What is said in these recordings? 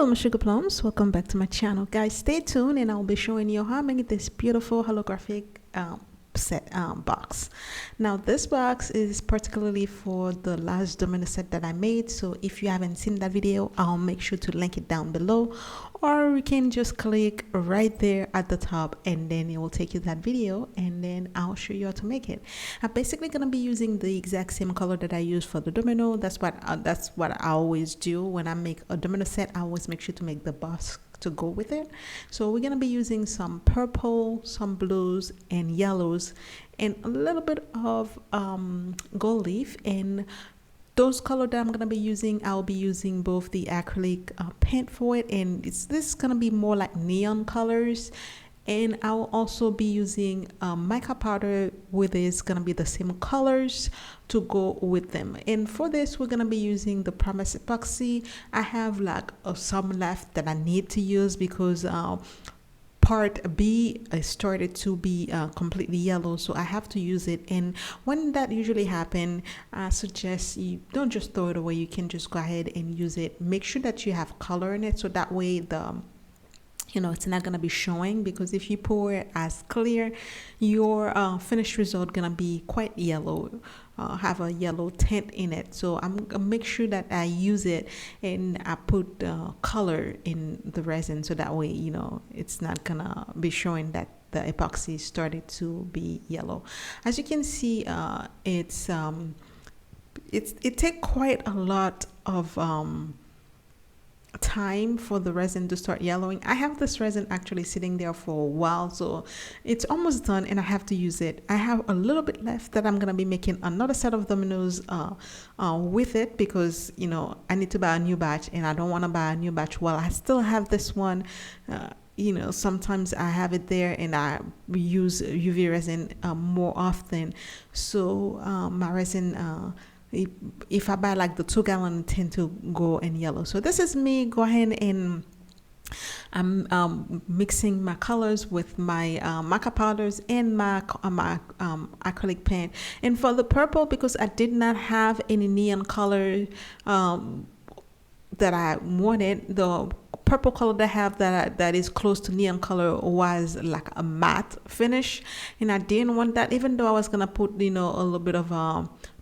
Hello my sugar plums, welcome back to my channel. Guys, stay tuned and I'll be showing you how I make this beautiful holographic set box. Now this box is particularly for the last Domino set that I made, so if you haven't seen that video, I'll make sure to link it down below, or you can just click right there at the top and then it will take you to that video and then I'll show you how to make it. I'm basically gonna be using the exact same color that I use for the Domino. That's what I always do when I make a Domino set. I always make sure to make the box to go with it. So we're gonna be using some purple, some blues and yellows, and a little bit of gold leaf. And those color that I'm gonna be using, I'll be using both the acrylic paint for it, and this is gonna be more like neon colors. And I'll also be using mica powder, with is gonna be the same colors to go with them. And for this, we're gonna be using the Promise Epoxy. I have like some left that I need to use because part B started to be completely yellow, so I have to use it. And when that usually happens, I suggest you don't just throw it away. You can just go ahead and use it. Make sure that you have color in it, so that way it's not gonna be showing, because if you pour it as clear, your finished result gonna be quite yellow, have a yellow tint in it. So I'm gonna make sure that I use it and I put color in the resin, so that way it's not gonna be showing that the epoxy started to be yellow. As you can see, it takes quite a lot of time for the resin to start yellowing. I have this resin actually sitting there for a while, so it's almost done and I have to use it. I have a little bit left that I'm gonna be making another set of dominoes with it, because I need to buy a new batch and I don't want to buy a new batch while I still have this one. Sometimes I have it there and I use UV resin more often, so my resin, if I buy like the 2-gallon, tend to go in yellow. So this is me go ahead and I'm mixing my colors with my mica powders and my acrylic paint. And for the purple, because I did not have any neon color that I wanted, the purple color that I have that is close to neon color was like a matte finish, and I didn't want that, even though I was gonna put a little bit of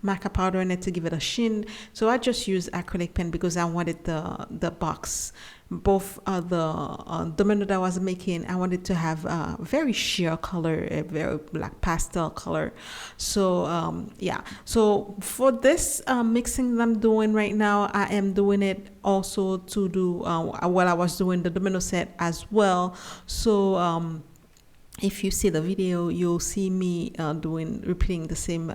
mica powder in it to give it a sheen. So I just used acrylic paint because I wanted the box, both the domino that I was making, I wanted to have a very sheer color, a very like pastel color. So yeah, so for this mixing that I'm doing right now, I am doing it also to do while I was doing the domino set as well. So if you see the video, you'll see me repeating the same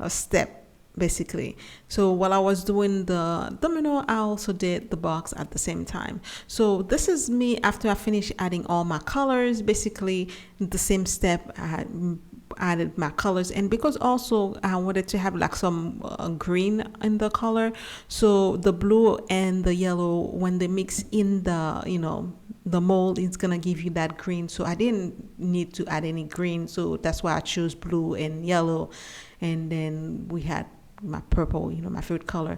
step basically. So while I was doing the domino, I also did the box at the same time. So this is me after I finished adding all my colors. Basically the same step, I added my colors, and because also I wanted to have like some green in the color, so the blue and the yellow, when they mix in the mold, it's gonna give you that green. So I didn't need to add any green, so that's why I chose blue and yellow. And then we had my purple, my favorite color.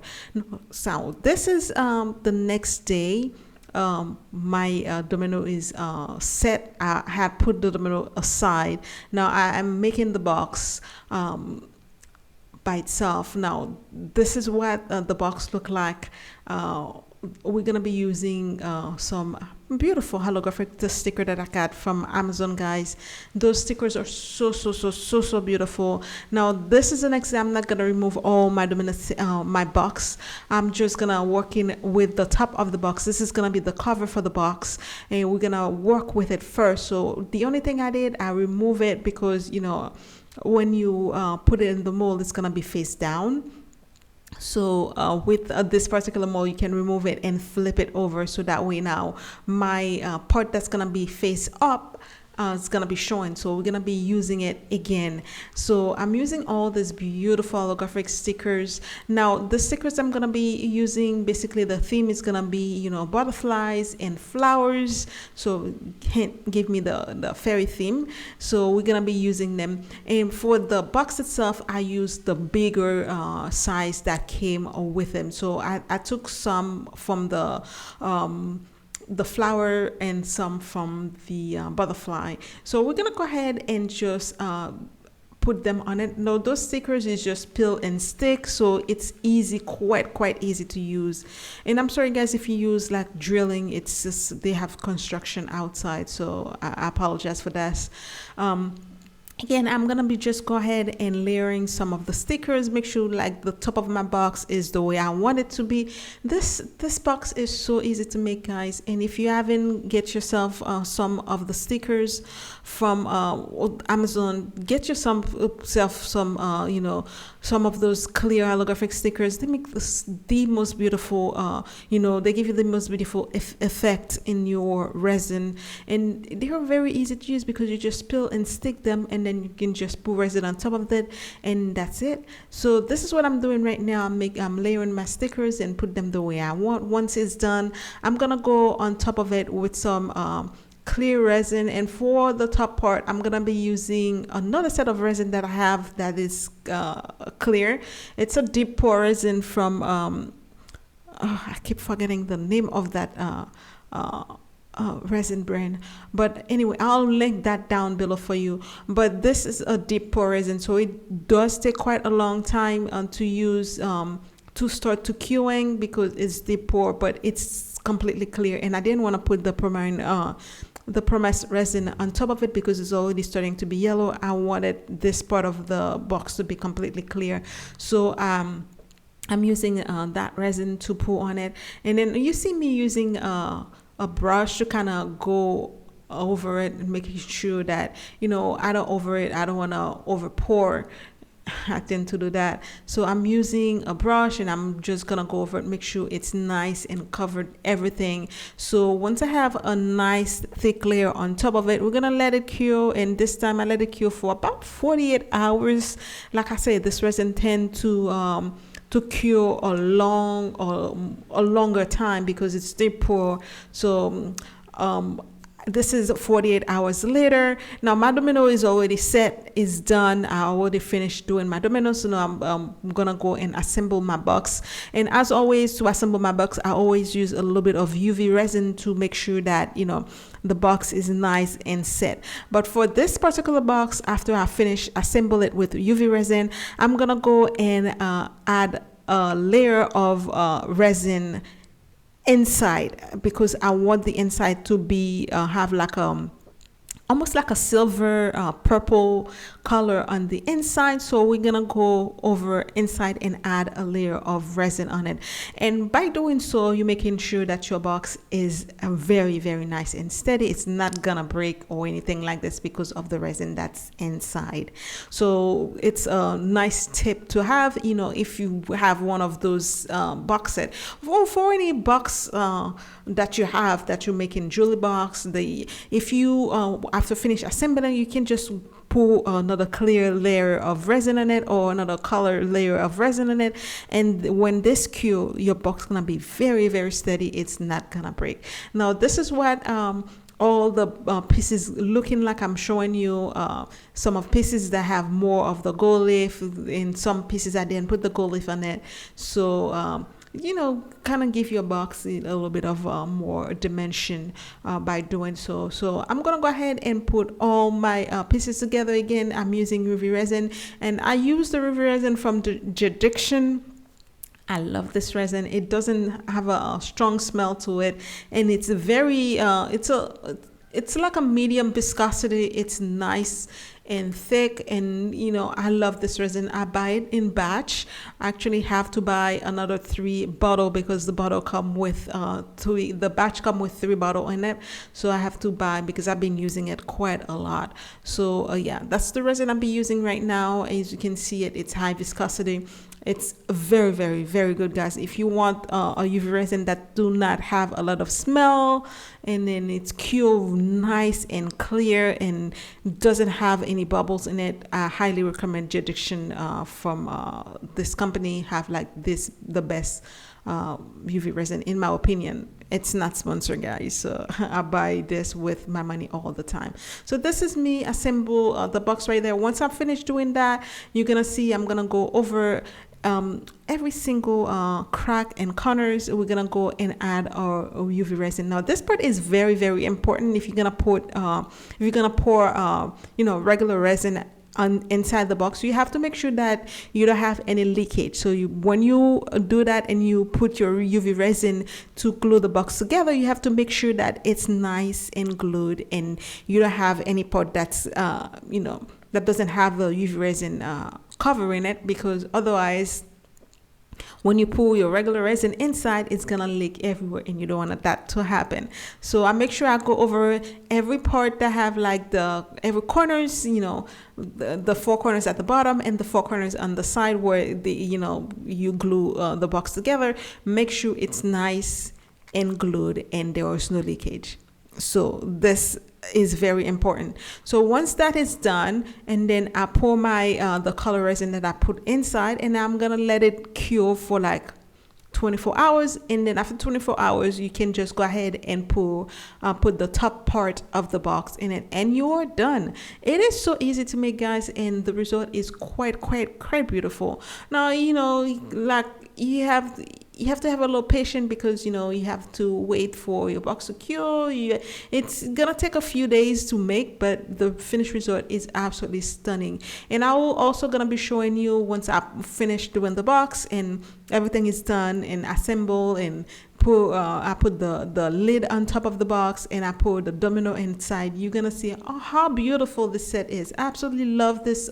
So this is the next day. My domino is set. I had put the domino aside. Now I am making the box by itself. Now this is what the box look like. We're gonna be using some beautiful holographic sticker that I got from Amazon, guys. Those stickers are so beautiful. Now this is an example. I'm not gonna remove all my domino my box. I'm just gonna work in with the top of the box. This is gonna be the cover for the box, and we're gonna work with it first. So the only thing I did, I remove it because when you put it in the mold, it's gonna be face down. So with this particular mold, you can remove it and flip it over, so that way now my part that's gonna be face up, it's gonna be showing, so we're gonna be using it again. So I'm using all these beautiful holographic stickers. Now the stickers I'm gonna be using, basically the theme is gonna be, you know, butterflies and flowers, so hint, give me the fairy theme. So we're gonna be using them, and for the box itself I used the bigger size that came with them. So I took some from the flower and some from the butterfly. So we're gonna go ahead and just put them on it. Now those stickers is just peel and stick, so it's easy, quite easy to use. And I'm sorry guys if you use like drilling, it's just they have construction outside, so I apologize for that. Again, I'm gonna be just go ahead and layering some of the stickers. Make sure like the top of my box is the way I want it to be. This box is so easy to make, guys. And if you haven't, get yourself some of the stickers from Amazon. Get yourself some you know, some of those clear holographic stickers. They make this the most beautiful you know, they give you the most beautiful effect in your resin, and they are very easy to use because you just peel and stick them, and then you can just put resin on top of that, and that's it. So this is what I'm doing right now. I'm layering my stickers and put them the way I want. Once it's done, I'm gonna go on top of it with some clear resin, and for the top part I'm gonna be using another set of resin that I have that is clear. It's a deep pour resin from I keep forgetting the name of that resin brand, but anyway, I'll link that down below for you. But this is a deep pour resin, so it does take quite a long time to use to start to curing because it's deep pour, but it's completely clear. And I didn't want to put the pumice resin on top of it because it's already starting to be yellow. I wanted this part of the box to be completely clear, so I'm using that resin to pour on it. And then you see me using a brush to kind of go over it and making sure that, you know, I don't want to over pour. I tend to do that. So I'm using a brush and I'm just gonna go over it, make sure it's nice and covered everything. So once I have a nice thick layer on top of it, we're gonna let it cure. And this time I let it cure for about 48 hours. Like I said, this resin tend to cure a longer time because it's deep pour. So this is 48 hours later. Now my domino is already set, is done. I already finished doing my domino, so now I'm gonna go and assemble my box. And as always, to assemble my box, I always use a little bit of UV resin to make sure that, you know, the box is nice and set. But for this particular box, after I finish assemble it with UV resin, I'm gonna go and add a layer of resin inside, because I want the inside to be have like almost like a silver purple color on the inside. So we're gonna go over inside and add a layer of resin on it. And by doing so, you're making sure that your box is very nice and steady. It's not gonna break or anything like this because of the resin that's inside. So it's a nice tip to have, you know, if you have one of those box set, for any box that you have, that you're making jewelry box. If you after finish assembling, you can just pour another clear layer of resin on it or another color layer of resin on it, and when this cure, your box gonna be very steady. It's not gonna break. Now this is what all the pieces looking like. I'm showing you some of pieces that have more of the gold leaf, in some pieces I didn't put the gold leaf on it. So you know, kind of give your box a little bit of more dimension by doing so. So I'm gonna go ahead and put all my pieces together again. I'm using UV resin, and I use the UV resin from the Judiction. I love this resin. It doesn't have a strong smell to it, and it's very it's like a medium viscosity. It's nice and thick, and you know, I love this resin. I buy it in batch. I actually have to buy another 3 bottle because the bottle come with the batch come with 3 bottle in it, so I have to buy because I've been using it quite a lot. So yeah, that's the resin I'll be using right now. As you can see, it's high viscosity. It's very, very, very good, guys. If you want a UV resin that do not have a lot of smell, and then it's cure nice and clear and doesn't have any bubbles in it, I highly recommend Judiction from this company. Have like this the best UV resin in my opinion. It's not sponsored, guys, so I buy this with my money all the time. So this is me assemble the box right there. Once I'm finished doing that, you're gonna see I'm gonna go over every single crack and corners. We're gonna go and add our UV resin. Now this part is very, very important. If you're gonna pour regular resin inside the box, you have to make sure that you don't have any leakage. So when you do that and you put your UV resin to glue the box together, you have to make sure that it's nice and glued and you don't have any part that's that doesn't have the UV resin covering it, because otherwise when you pull your regular resin inside, it's gonna leak everywhere and you don't want that to happen. So I make sure I go over every part that have like every corners, the four corners at the bottom and the four corners on the side where you glue the box together. Make sure it's nice and glued and there is no leakage. So this is very important. So once that is done, and then I pour my the color resin that I put inside, and I'm gonna let it cure for like 24 hours, and then after 24 hours you can just go ahead and put the top part of the box in it, and you're done. It is so easy to make, guys, and the result is quite beautiful. Now like you have to have a little patience, because you have to wait for your box to cure. It's gonna take a few days to make, but the finished result is absolutely stunning. And I will also gonna be showing you once I finish doing the box and everything is done and assemble and I put the lid on top of the box and I put the domino inside. You're gonna see how beautiful this set is. I absolutely love this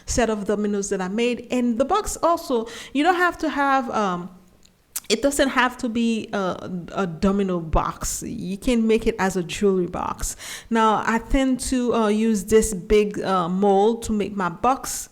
set of dominoes that I made. And the box also, you don't have to have it doesn't have to be a domino box. You can make it as a jewelry box. Now I tend to use this big mold to make my box,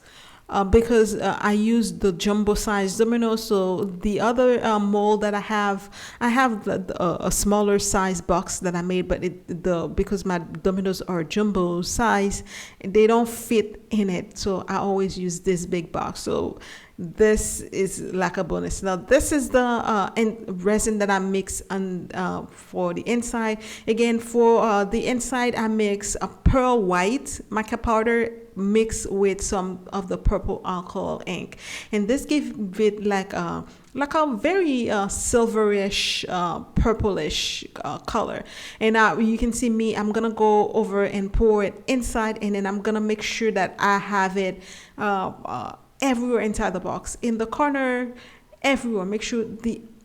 because I use the jumbo size domino. So the other mold that I have a smaller size box that I made, but because my dominoes are jumbo size, they don't fit in it. So I always use this big box. So this is like a bonus. Now this is the resin that I mix for the inside. Again, for the inside, I mix a pearl white mica powder mixed with some of the purple alcohol ink, and this gives it like a very silverish, purplish color. And you can see me, I'm gonna go over and pour it inside, and then I'm gonna make sure that I have it everywhere inside the box, in the corner, everywhere. Make sure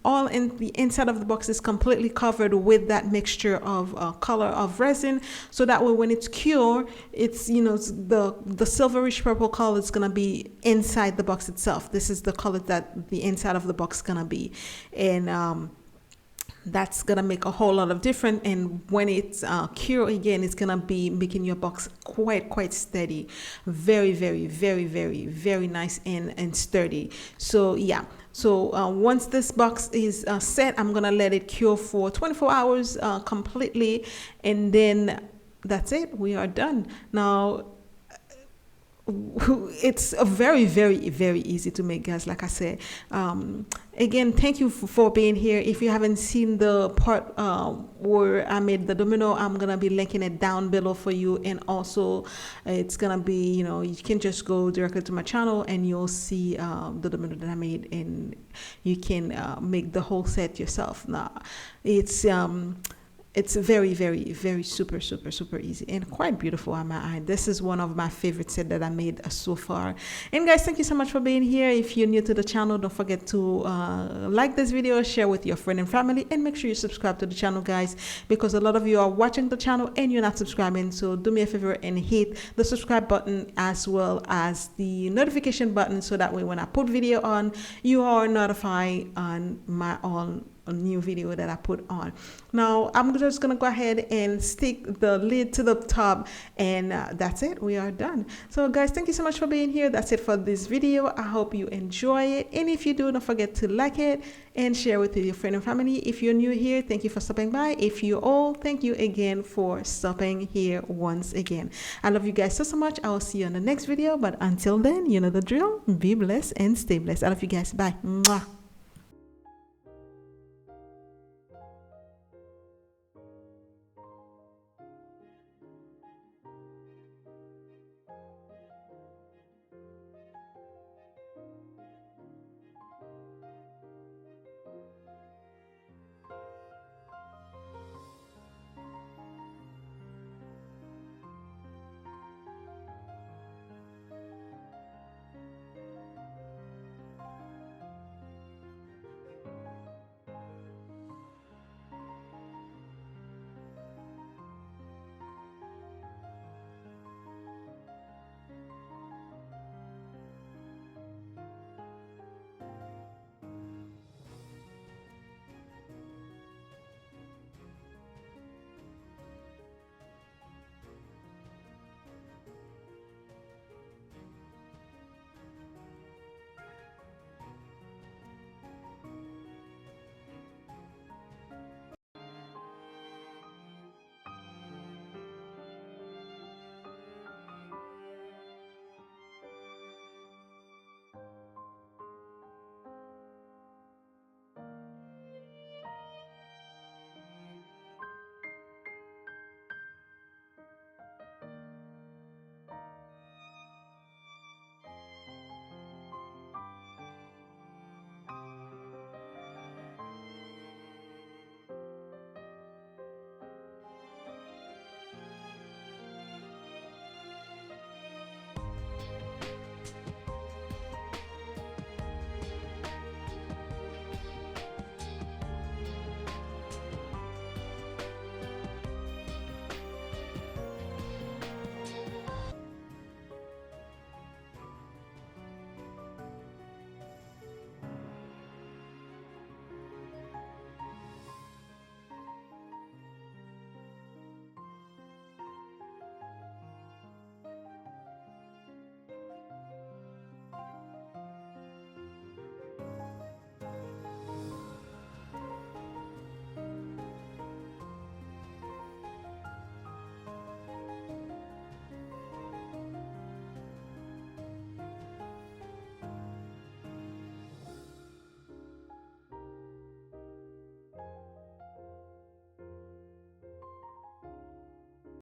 all in the inside of the box is completely covered with that mixture of color of resin, so that way when it's cured, it's the silverish purple color is gonna be inside the box itself. This is the color that the inside of the box is gonna be, and that's gonna make a whole lot of difference. And when it's cured, again, it's gonna be making your box quite steady, very nice and sturdy. So yeah, so once this box is set, I'm gonna let it cure for 24 hours completely, and then that's it. We are done. Now it's a very easy to make, guys. Like I said, again, thank you for being here. If you haven't seen the part where I made the domino, I'm gonna be linking it down below for you, and also it's gonna be, you can just go directly to my channel and you'll see the domino that I made, and you can make the whole set yourself. Now it's very super easy and quite beautiful on my eye. This is one of my favorite sets that I made so far. And guys, thank you so much for being here. If you're new to the channel, don't forget to like this video, share with your friend and family, and make sure you subscribe to the channel, guys, because a lot of you are watching the channel and you're not subscribing. So do me a favor and hit the subscribe button as well as the notification button, so that way when I put video on, you are notified on my own a new video that I put on. Now I'm just gonna go ahead and stick the lid to the top, and that's it. We are done. So guys, thank you so much for being here. That's it for this video. I hope you enjoy it, and if you do, don't forget to like it and share with your friend and family. If you're new here, thank you for stopping by. If you're old, thank you again for stopping here once again. I love you guys so much. I will see you on the next video, but until then, you know the drill. Be blessed and stay blessed. I love you guys. Bye. Mwah.